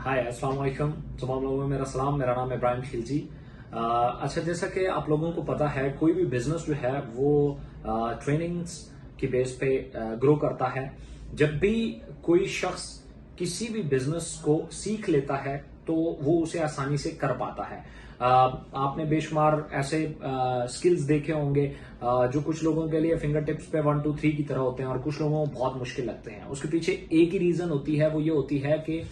हाय अस्सलाम वालेकुम। तमाम लोगों में मेरा सलाम। मेरा नाम है इब्राहिम खिलजी। अच्छा, जैसा कि आप लोगों को पता है, कोई भी बिजनेस जो है वो ट्रेनिंग्स की बेस पे ग्रो करता है। जब भी कोई शख्स किसी भी बिजनेस को सीख लेता है तो वो उसे आसानी से कर पाता है। आपने बेशुमार ऐसे स्किल्स देखे होंगे जो कुछ लोगों के लिए फिंगर टिप्स पे 1 2 3 की तरह होते हैं और कुछ लोगों को बहुत मुश्किल लगते हैं। उसके पीछे एक ही रीजन होती है, वो ये होती है कि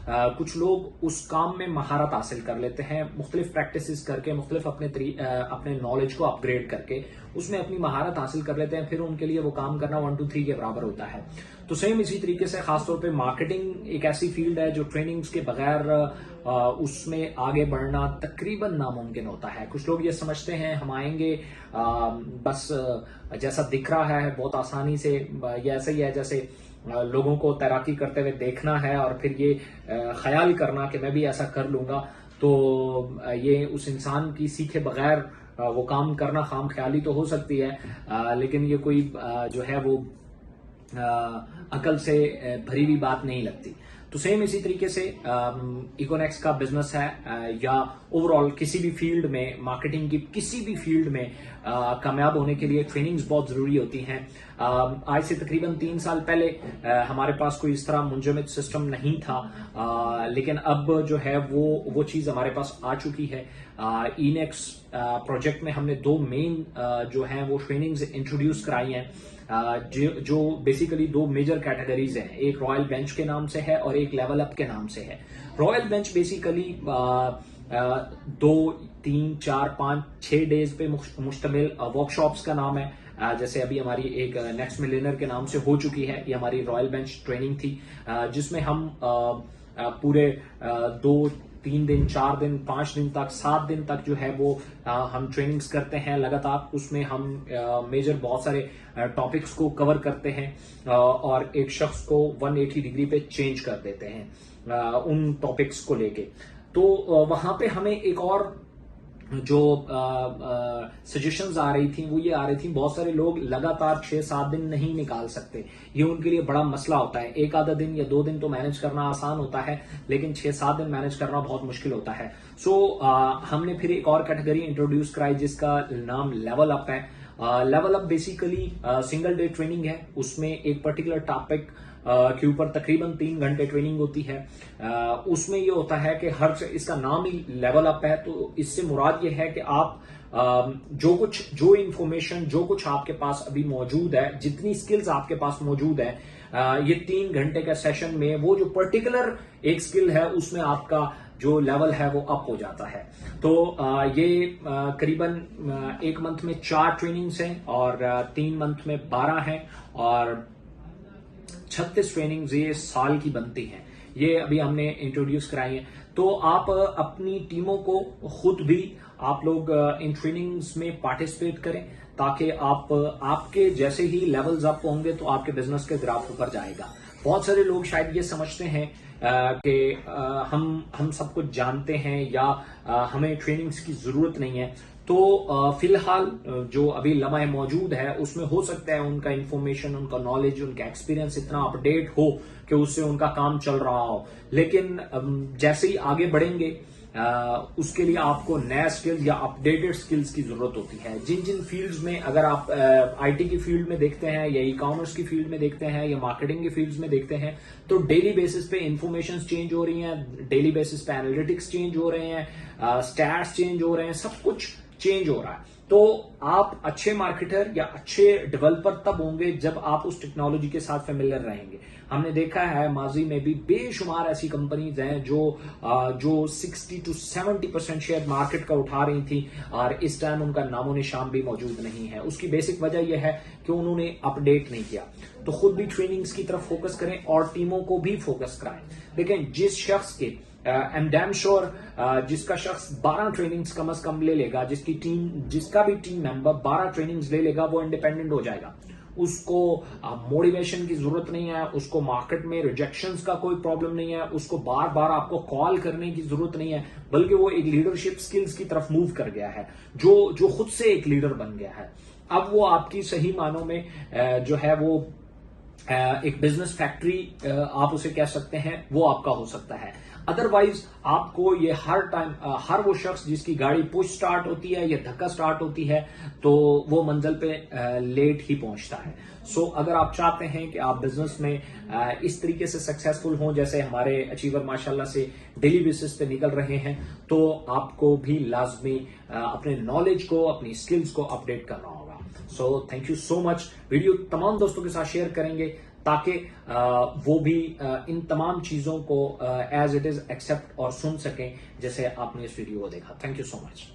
कुछ लोग उस काम में महारत हासिल कर लेते हैं, मुख्तलिफ प्रैक्टिसेस करके, मुख्तलिफ अपने नॉलेज को अपग्रेड करके उसमें अपनी महारत हासिल कर लेते हैं। फिर उनके लिए वो काम करना 1 2 3 के बराबर होता है। तो सेम इसी तरीके से खासतौर पे मार्केटिंग एक ऐसी फील्ड है जो ट्रेनिंग्स के बगैर उसमें आगे बढ़ना तकरीबन नामुमकिन होता है। कुछ लोग ये समझते हैं हम आएंगे बस जैसा दिख रहा है बहुत आसानी से, ये ऐसा ही है जैसे लोगों को तैराकी करते हुए देखना है और फिर ये ख्याल करना कि मैं भी ऐसा कर लूंगा। तो ये उस इंसान की सीखे बगैर वो काम करना खाम ख्याली तो हो सकती है, लेकिन ये कोई जो है वो अकल से भरी हुई बात नहीं लगती। तो सेम इसी तरीके से इकोनेक्स का बिजनेस है या ओवरऑल किसी भी फील्ड में, मार्केटिंग की किसी भी फील्ड में कामयाब होने के लिए ट्रेनिंग्स बहुत जरूरी होती हैं। आज से तकरीबन 3 साल पहले हमारे पास कोई इस तरह मुंजमद सिस्टम नहीं था, लेकिन अब जो है वो चीज हमारे पास आ चुकी है। इनेक्स प्रोजेक्ट में हमने 2 मेन जो हैं वो ट्रेनिंग्स इंट्रोड्यूस कराई हैं, जो बेसिकली 2 मेजर कैटेगरीज हैं। एक रॉयल बेंच के नाम से है और एक लेवल अप के नाम से है। रॉयल बेंच बेसिकली 2 3 4 5 6 डेज पे मुश्तमिल वर्कशॉप्स का नाम है। जैसे अभी हमारी एक नेक्स्ट मिलियनर के नाम से हो चुकी है, ये हमारी रॉयल बेंच ट्रेनिंग थी, जिसमें हम पूरे 2 3 दिन 4 दिन 5 दिन तक 7 दिन तक जो है वो हम ट्रेनिंग्स करते हैं लगातार। उसमें हम मेजर बहुत सारे टॉपिक्स को कवर करते हैं और एक शख्स को 180 डिग्री पे चेंज कर देते हैं उन टॉपिक्स को लेके। तो वहां पे हमें एक और जो सजेशंस आ रही थी वो ये आ रही थी, बहुत सारे लोग लगातार 6-7 दिन नहीं निकाल सकते। ये उनके लिए बड़ा मसला होता है। एक आधा दिन या 2 दिन तो मैनेज करना आसान होता है, लेकिन 6-7 दिन मैनेज करना बहुत मुश्किल होता है। सो हमने फिर एक और कैटेगरी इंट्रोड्यूस कराई जिसका नाम लेवल अप है। Level up basically single day training है। उसमें एक पर्टिकुलर टॉपिक के ऊपर तकरीबन 3 घंटे ट्रेनिंग होती है। उसमें ये होता है कि इसका नाम ही लेवल अप है, तो इससे मुराद ये है कि आप जो इंफॉर्मेशन जो कुछ आपके पास अभी मौजूद है, जितनी स्किल्स आपके पास मौजूद है, ये 3 घंटे का सेशन में वो जो पर्टिकुलर एक स्किल है उसमें आपका जो लेवल है वो अप हो जाता है। तो ये करीबन 1 मंथ में 4 ट्रेनिंग्स हैं और 3 मंथ में 12 हैं और 36 ट्रेनिंग्स ये साल की बनती हैं। ये अभी हमने इंट्रोड्यूस कराई है। तो आप अपनी टीमों को खुद भी आप लोग इन ट्रेनिंग्स में पार्टिसिपेट करें, ताकि आपके जैसे ही लेवल्स अप होंगे तो आपके बिजनेस के ग्राफ ऊपर जाएगा। बहुत सारे लोग शायद ये समझते हैं कि हम सब कुछ जानते हैं या हमें ट्रेनिंग्स की जरूरत नहीं है। तो फिलहाल जो अभी लम्हा मौजूद है उसमें हो सकता है उनका इंफॉर्मेशन, उनका नॉलेज, उनका एक्सपीरियंस इतना अपडेट हो कि उससे उनका काम चल रहा हो, लेकिन जैसे ही आगे बढ़ेंगे उसके लिए आपको नया स्किल या अपडेटेड स्किल्स की जरूरत होती है। जिन फील्ड्स में, अगर आप आईटी की फील्ड में देखते हैं या ई कॉमर्स की फील्ड में देखते हैं या मार्केटिंग की फील्ड्स में देखते हैं, तो डेली बेसिस पे इंफॉर्मेशन चेंज हो रही हैं, डेली बेसिस पे एनालिटिक्स चेंज हो रहे हैं, स्टैट्स चेंज हो रहे हैं, सब कुछ चेंज हो रहा है। तो आप अच्छे मार्केटर या अच्छे डेवलपर तब होंगे जब आप उस टेक्नोलॉजी के साथ फेमिलियर रहेंगे। हमने देखा है माजी में भी बेशुमार ऐसी कंपनीज हैं जो 60 to 70% शेयर मार्केट का उठा रही थी और इस टाइम उनका नामो निशान भी मौजूद नहीं है। उसकी बेसिक वजह यह है कि उन्होंने अपडेट नहीं किया। तो खुद भी ट्रेनिंग्स की तरफ फोकस करें और टीमों को भी फोकस कराएं। देखें, जिस शख्स के एम डैम श्योर जिसका शख्स 12 ट्रेनिंग्स कम से कम ले लेगा, जिसका भी टीम मेंबर 12 ट्रेनिंग्स ले लेगा, वो इंडिपेंडेंट हो जाएगा। उसको मोटिवेशन की जरूरत नहीं है, उसको मार्केट में रिजेक्शंस का कोई प्रॉब्लम नहीं है, उसको बार बार आपको कॉल करने की जरूरत नहीं है, बल्कि वो एक लीडरशिप स्किल्स की तरफ मूव कर गया है, जो खुद से एक लीडर बन गया है। अब वो आपकी सही मानों में जो है वो एक बिजनेस फैक्ट्री आप उसे कह सकते हैं, वो आपका हो सकता है। अदरवाइज आपको ये हर टाइम हर वो शख्स जिसकी गाड़ी पुश स्टार्ट होती है या धक्का स्टार्ट होती है तो वो मंजिल पे लेट ही पहुंचता है। सो अगर आप चाहते हैं कि आप बिजनेस में इस तरीके से सक्सेसफुल हों जैसे हमारे अचीवर माशाल्लाह से डेली बेसिस पे निकल रहे हैं, तो आपको भी लाजमी अपने नॉलेज को, अपनी स्किल्स को अपडेट करना होगा। So thank you so much. Video तमाम दोस्तों के साथ शेयर करेंगे ताकि वो भी इन तमाम चीजों को एज इट इज एक्सेप्ट और सुन सकें जैसे आपने इस वीडियो को देखा। Thank you so much.